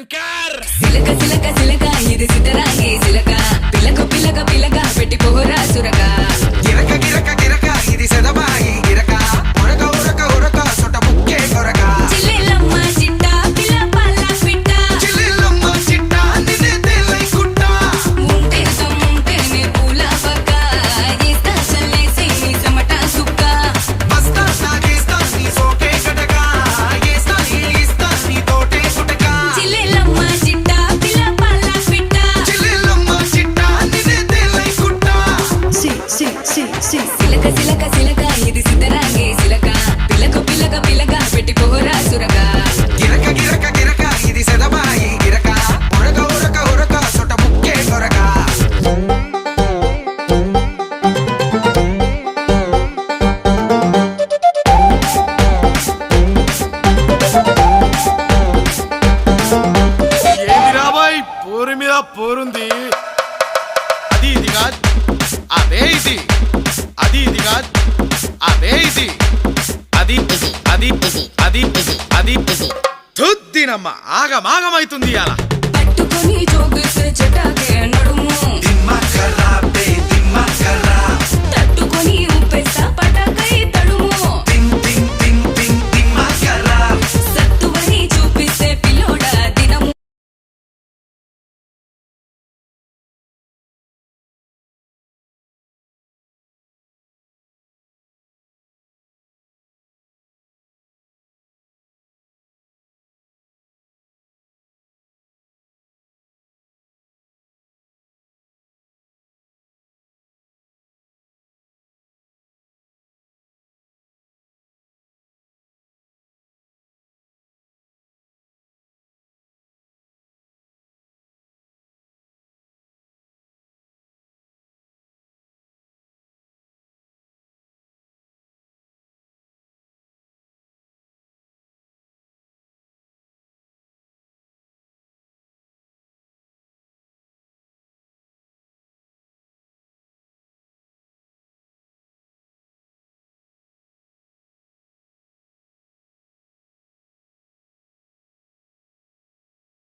శంకర్ సిలక సిలక సిలక ఇది సిద్ధరాగే సిలక పిలక పిలక పిలక పెట్టి పోరా సురక గిరక గిరక గిరక ఇది సెదబాయి గిరక ఉరక ఉరక ఉరక సొట ముక్కే కొరక చిల్లెలమ్మ చిట్ట పిల్ల పల్ల పిట్ట చిల్లెలమ్మ చిట్ట నిన్నే తెల్లై కుట్ట ముంటే సొమ్ముంటేనే పూల పక్క ఏస్తా చల్లేసి నీ సమట సుక్క బస్తా సాగేస్తా నీ సోకే గడక ఏస్తా ఇస్తా నీ తోటే కుటక చిల్లెలమ్మ చిట్ట పిల్ల పల్ల పిట్ట చిల్లెలమ్మ చిట్ట నిన్నే తెల్లై కుట్ట సిలక సిలక సిలక ఇది సిద్ధరాగే సిలక పిలక పిలక పిలక పెట్టి పోరా సురక గిరక గిరక గిరక ఇది సెదబాయి గిరక ఉరక ఉరక ఉరక సొట ముక్కే కొరక ఏంది రాబాయ్ పోరు మీద పోరుంది అది ఇది కాదు అదే ఇది అది ఇది కాదు అదే ఇది అది అది అది అది తుద్దినమ్మ ఆగమాగమైతుంది అలా పట్టుకొని జోగుతో